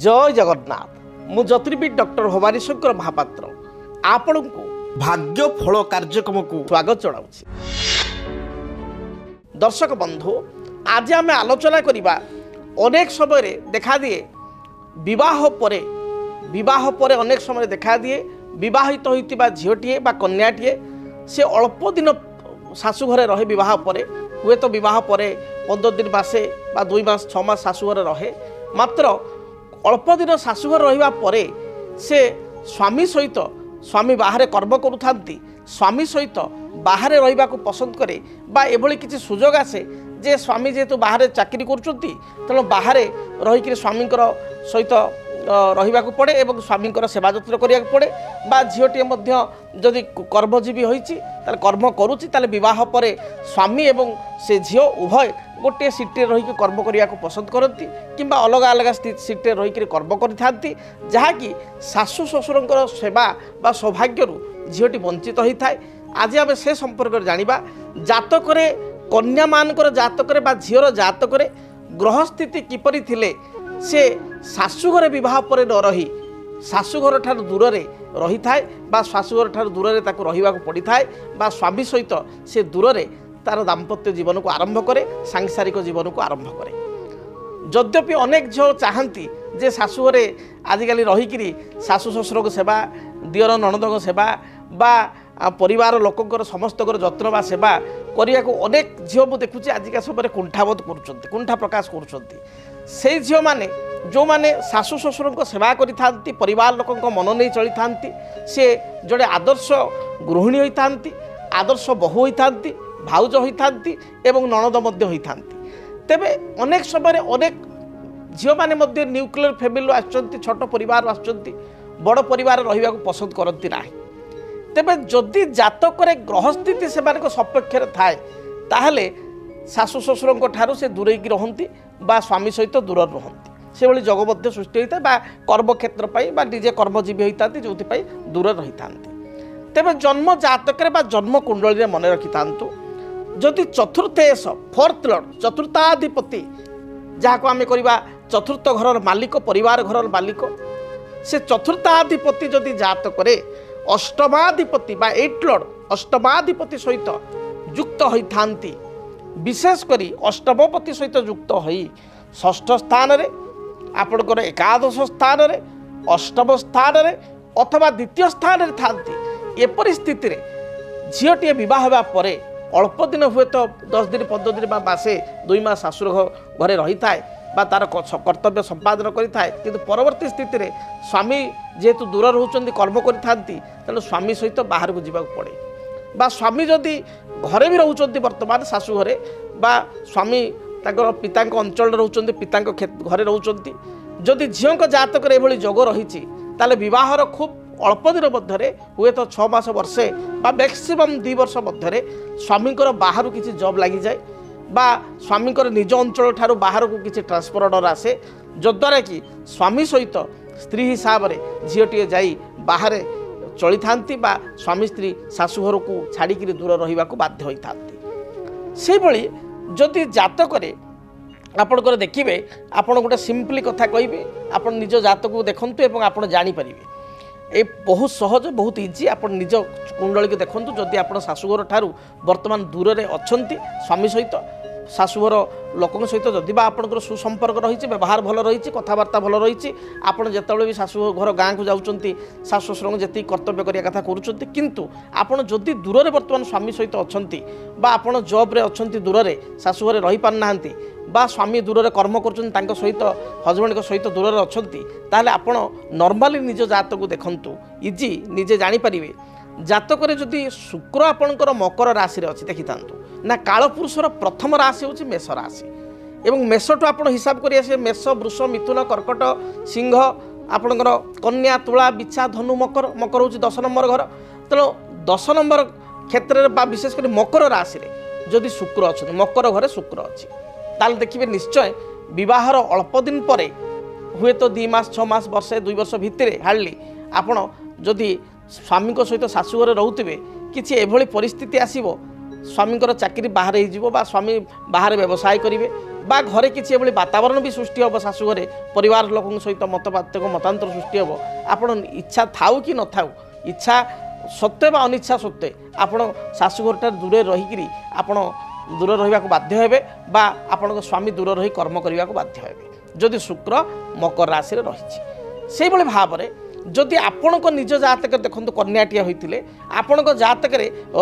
जय जगन्नाथ मु ज्योतिर्विद डॉक्टर भवानी शंकर महापात्र आपण को भाग्य फल कार्यक्रम को स्वागत जनाऊँ। दर्शक बंधु आज आम आलोचना करवा अनेक समय देखा दिए विवाह पर अनेक समय देखा दिए विवाहित होता झीटे कन्याटे से अल्प दिन शाशु घरे रहे विवाह पर हुए तो विवाह पर 15 दिन मासे 2 मास 6 मास शाशु घरे रहे मात्र अल्प दिन शाशुघर रहिबा परे से स्वामी सहित स्वामी बाहर कर्म करूँ स्वामी सहित बाहर रहिबा को पसंद करे बा एभली किसी सुजोग आसे जे स्वामी जेहेतु बाहर चाकरी करुँच तेणु बाहर रहीकि स्वामी सहित रहिबा को पड़े एवं स्वामी सेवा जत्न करिया पड़े बा झीटे जदि कर्मजीवी होइछि ताले कर्म करुच्ची ताले विवाह परे स्वामी एवं से झील उभय गोटे सीटे रहीकि कर्म करिया को पसंद करती किंबा अलग अलग सीटे रहीकि कर्म करिथांती जहाँकि शाशु शशुरंकर सेवा बा सौभाग्य झीटी वंचित होता है। आज आम से संपर्क जानिबा जातक कन्या मानकर जातक बा झीर जातक ग्रह स्थिति किपरि थिले से शाशुघर विवाह पर न रही शाशुघर ठार दूर रही थाए बा शाशुघर ठार दूर रहिबा को पड़ी थाए बा स्वामी सहित से दूर तार दाम्पत्य जीवन को आरंभ करे सांसारिक जीवन को आरंभ करे। यद्यपि अनेक झील चाहती जे शाशुघरे आजिकल रहीकि शाशु शशुर सेवा दियर ननद सेवा बा परिवार लोकंर समस्त जत्न बा सेवा करिया को अनेक झील मु देखुची आजिका समय कुंठाबोध कुंठा प्रकाश कर झील मैंने जो माने शाशु शशुर सेवा करि परिवार लोकों मन नहीं चली था सी जड़े आदर्श गृहिणी होता आदर्श बहु होता भाउज होता एवं ननद होता तेबे अनेक समय अनेक झील मैंने न्यूक्लियर फैमिली आसुँच छोट परिवार आसुँच बड़ परिवार रहिबा को पसंद करती ना तेबे जदि जातक ग्रहस्थिति से सपक्ष थाए ताहले शाशु शशुर ठारू से दूरे रहती बा स्वामी सहित दूर रहती से भली जगबद्ध सृष्टि होता है कर्म क्षेत्र बा निजे कर्मजीवी होता जो दूर रही था। तेबे जन्म जातक जन्म कुंडली मन रखि था जदि चतुर्थेश फोर्थ लॉर्ड चतुर्थाधिपति जहाँ को आम करवा चतुर्थ घर मालिक परिवार घर मालिक से चतुर्थाधिपति जदि जातक अष्टमाधिपति बा 8 लॉर्ड अष्टमाधिपति सहित युक्त होता विशेषकर अष्टमपति सहित युक्त हो षष्ठ स्थान आपणकर एकादश स्थान अष्टम स्थान अथवा द्वितीय स्थान था एपरी स्थिति झीटे बह होगापर अल्प दिन हुए तो 10 दिन 15 दिन मासे 2 मास शाशुर घरे रही थाए बा तार कर्तव्य संपादन करें कि परवर्ती स्थिति रे स्वामी जेहेतु दूर रोचंती कर्म करें स्वामी सहित बाहर को जावाक पड़े बा स्वामी जदि घरे भी रोचंती वर्तमान शाशु घरे बा स्वामी ताकर पिता अंचल रोचंती पिता घरे रोचंती जदि झील जातक एभली जोग रही विवाहर खूब अल्प दिन मध्य हुए तो 6 मास वर्षे बा मैक्सिमम 2 वर्ष मध्य स्वामी बाहर किसी जॉब लगी जाए बा स्वामी निज अंचल ठारू बाहर को किसी ट्रांसफर ऑर्डर आसे जद्वारा कि स्वामी सहित स्त्री हिसाब से झीटे जाई बाहर चली था बा स्वामी स्त्री शाशुघर को छाड़िकी दूर रहा बाध्य होता से भली जदि जातक आपणकर देखिए आपड़ गोटे सिंपली कथा कहि आप निज जातक को देखु आप जानीपर ये बहुत सहज बहुत इजी आप निज कुंडली को देखूँ जदि आप शाशुघर ठारू वर्तमान दूर में अच्छा स्वामी सहित शाशुघर लोकों सहित जदि आपंकर सुसंपर्क रही व्यवहार भल रही कथबार्ता भल रही आप जिते भी शाशुघर गाँव को जाऊँच शाशु शशुर जी कर्तव्य करने कथा करुँच किंतु आपड़ जदि दूर में बर्तमान स्वामी सहित अच्छा आप जॉब्रे अच्छा दूर में शाशुघर रही पारना बा स्वामी दूर में कर्म कर सहित हजबैंड सहित दूर में अच्छा ताहले आप नॉर्मली निज जातक को देखु इजी निजे जानीपर जातक जदि शुक्र आपणकर मकर राशि अच्छी देखी था ना कालपुरुषर प्रथम राशि हूँ मेष राशि एवं मेष टू आप हिसाब करेंगे मेष वृष मिथुन कर्कट सिंह आपणकर कन्या तुला बिछा धनु मकर मकर हूँ 10 नंबर घर तेणु 10 नंबर क्षेत्र में विशेषकर मकर राशि जदि शुक्र अच्छा मकर घरे शुक्र अच्छी ताल देखिए निश्चय विवाहर अल्प दिन पर हुए तो 2 मास 6 मास वर्षे 2 वर्ष भितर हार्डली आपड़ जदि स्वामी सहित शाशुघर रोथे किसी एभली परिस्थिति आसीबो स्वामींकर चाकरी बाहर हो स्वामी बाहर व्यवसाय करेंगे बा घरे किसी एभली वातावरण भी सृष्टि हम शाशुघर परिवार लोक सहित मतपार्थ मतांतर सृष्टि हम आपण इच्छा थाऊ कि न थाऊ इच्छा सत्वे बा अनिच्छा सत्वे आपण शाशुघर दूरे रहीकि आपण दूर रहा बाध्य हेबे बा आपण स्वामी दूर रही कर्म करने को बाध्य हेबे जदि शुक्र मकर राशि रही से भाव में जदि आपण निज जातक देखो कन्याटिया होते आपण जातक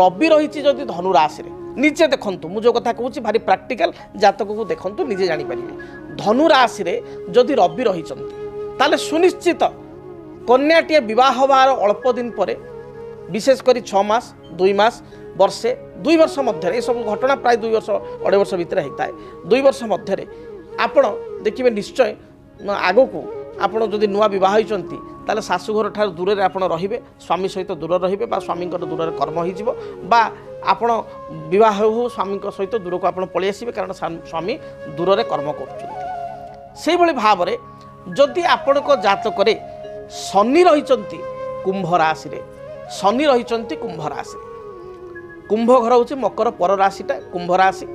रवि रही जदि धनु राशि निजे देखु मुझे कथा कहूँ भारी प्राक्टिकल जातक को देखु निजे जापर धनु राशि जदि रवि रही ताले सुनिश्चित कन्याटिया बह होवार अल्प दिन पर विशेषकर 6 मास 2 मास वर्षे 2 वर्ष मध्य सब घटना प्राय 2 वर्ष 2.5 वर्ष भितर होता है 2 वर्ष मध्य आपण देखिए निश्चय आग को आपड़ जदि नुआ बह होती शाशुघर ठार दूर में आपड़ रे स्वामी सहित दूर रे स्वामी दूर कर्म हो आपण बह हो स्वामी सहित दूर को आप पलि आसबे कारण स्वामी दूर में कर्म कर भाव में जदि आपण जातक शनि रही कुंभ राशि शनि रही कुंभ राशि कुंभ घर हूँ मकर पर राशिटा कुंभ राशि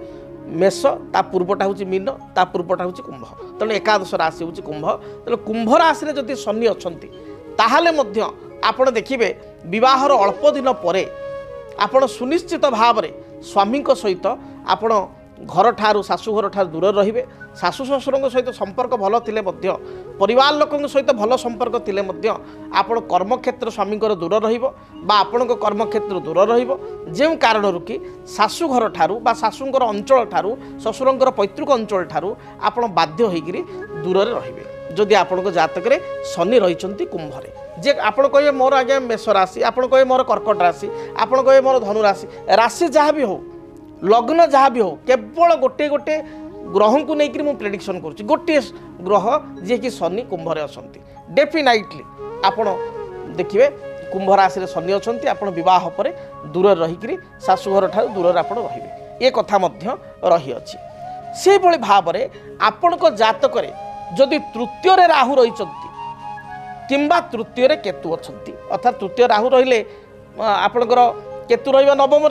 मेष ता पूर्वटा हूँ मीन ता पूर्वटा हूँ कुंभ तेणु एकादश राशि हूँ कुंभ तेणु कुंभ राशि जदि शनि अच्छी ताहले मध्य आपण देखिए विवाहर अल्प दिन पर आपण सुनिश्चित भाव में स्वामी सहित आपण घर ठारू शाशुघर ठार दूर रे शाशु शशुर सहित संपर्क भल थिले मध्य परिवार लोक सहित भल संपर्क थिले मध्य आपण कर्मक्षेत्र स्वामी दूर आपण कर्मक्षेत्र दूर जो कारण कि शाशुघर ठारू शाशुंर अंचल ठारू शशुरंर पैतृक अंचल ठारू आपण बाध्य होइकरी दूर रे जदि आपण जातक शनि रही कुंभरे जे आपण कहे मोर आज्ञा मेष राशि आपण कहे मोर कर्कट राशि आपण कहे मोर धनु राशि राशि जहाँ भी हो लग्न जहाँ भी हो केवल गोटे गोटे ग्रह को लेकर मुझे प्रेडिक्शन करुँच गोटे ग्रह जी कि शनि कुंभरे असंती डेफिनेटली आपण देखिए कुंभ राशि शनि अच्छा आप बह पर दूर रहीकि शाशुघर ठार दूर आप रे ये कथा रही अच्छी से भाव में आपण जातक जदि तृतीय राहु रही किंबा तृतीय केतु अच्छा अर्थात तृतीय राहु रहिले आपणकर केतु रहा नवम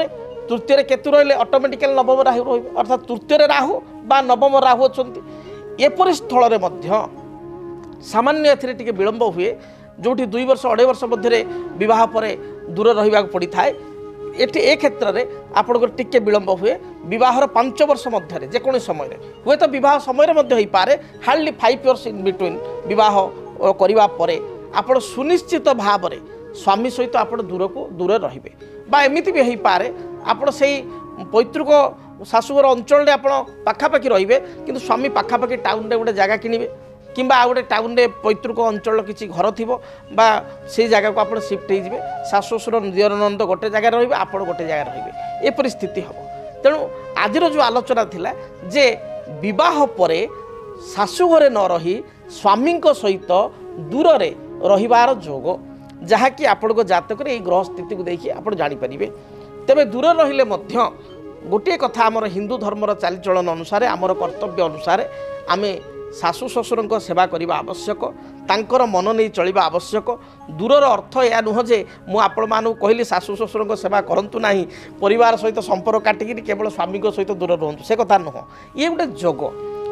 तृतीय केतु रहिले ऑटोमेटिकल नवम राहु रही अर्थात तृतीय राहु बा नवम राहु अच्छा एपरि स्थल सामान्य ए विलंब हुए जो 2 वर्ष 2.5 वर्ष मध्य बह पर दूर रहा पड़ी थाए ये ए क्षेत्र में आपंकर टिके विलंब हुए बहर 5 वर्ष मध्य जेको समय हुए तो बह समय हो पारे हार्डली 5 इयर्स इन बिटवीन बह करने आप सुनिश्चित भाव में स्वामी सहित आप दूर को दूर रे बा एमती भी हो पारे आप पैतृक शाशुघर अंचल आप पाखापाखि रे कि स्वामी पाखापाखि टाउन रे गोटे जगह किणवे किंबा आ गोटे टाउन रे पैतृक अंचल किसी घर थी से जगह को आप शिफ्ट हो शाशु शशुर दियर नंद गोटे जगह रे आप गोटे जगह रे ये स्थिति हम तेणु आज जो आलोचना थिला जे विवाह पर शाशुघर न रही स्वामी सहित दूर रे रहिबार जोग जहाँकि आपण जातक ग्रह स्थिति को देखिए आप जानीपारे तेरे दूर रहिले मध्य गोटे कथा आमर हिंदू धर्मर चालीचलन अनुसार आमर कर्तव्य अनुसार आमे शाशु शशुर सेवा करने आवश्यक तांकर मन नहीं चलवा आवश्यक दूरर अर्थ यह नुह जे मु आपण मानक कहली शाशु शशुर सेवा करूँ ना परिवार सहित संपर्क काटिकी केवल स्वामी सहित दूर रुहतु से कथा नुह ये गोटे जोग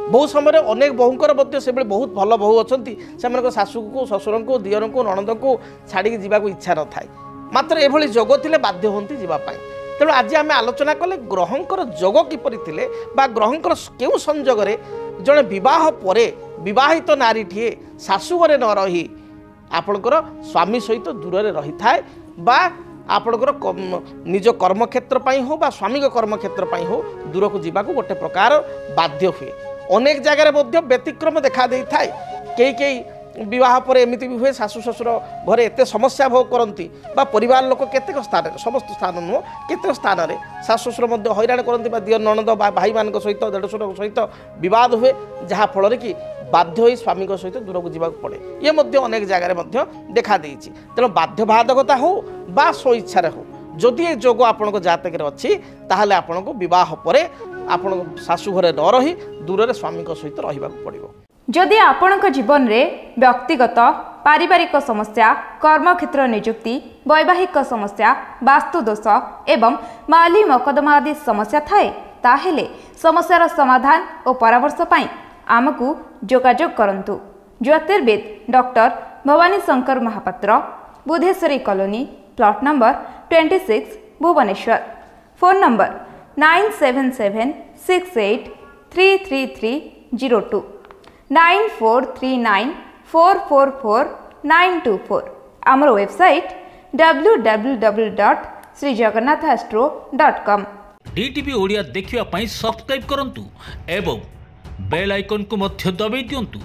बहुत समय अनेक बहुंकर से बहुत भल बहु अच्छा से शाशु को शशुर को दियर को नणंद को छाड़ी जावाक इच्छा न थाए मात्र एभली जोग थिले बाध्य होती जावाई तेणु आज आम आलोचना कले ग्रहंकर जोग किपरि थिले बा ग्रहंकर केउ संजोगरे जड़े बह पर विवाहित नारीटीए शाशुघर न रही आपणकर स्वामी सहित दूर रही थाए बा आपणकर निज कर्मक्षेत्र हो बा स्वामी कर्मक्षेत्र हो दूर को जावाक गोटे प्रकार बाध्य हुए अनेक जगार व्यतिक्रम देखा दे थाए कई विवाह पर एमती भी हुए शाशु शशुर घरे एत समस्या भोग करती परिवार लोक केतेक स्थान समस्त स्थान नुह केतेक स्थान में शाशु शशुर हैरान करती दियर नणंद भाई मान सहित देढ़शुर सहित बद हुए जहाँफल कि बाध्य हो स्वामी सहित दूर को जावाक पड़े ये अनेक जगार देखा देती तेणु बाध्यबाधकता हो बा स्व इच्छा हो जदि ये जोग आपण जातक अच्छी ताहले आपण को विवाह पर आपण शाशुघर न रही दूर स्वामी सहित रहा पड़ो। जदि आपणक जीवन रे व्यक्तिगत पारिवारिक समस्या कर्मक्षेत्र नियुक्ति वैवाहिक समस्या वास्तुदोष एवं माली मकदमा आदि समस्या थाए ताहेले समस्यार समाधान और परामर्श पाई आमको जोगाजोग करंतु। ज्योतिर्विद doctor Bhabani Shankar Mahapatra, Budheswari colony, plot number 26, Bhubaneswar. Phone number 9776833302 9439444924। आमर वेबसाइट www.srijagannathastro.com। DTV ओडिया देखिवा पई सब्सक्राइब करंतु एवं बेल आइकन को मध्य दबाई दियंतु।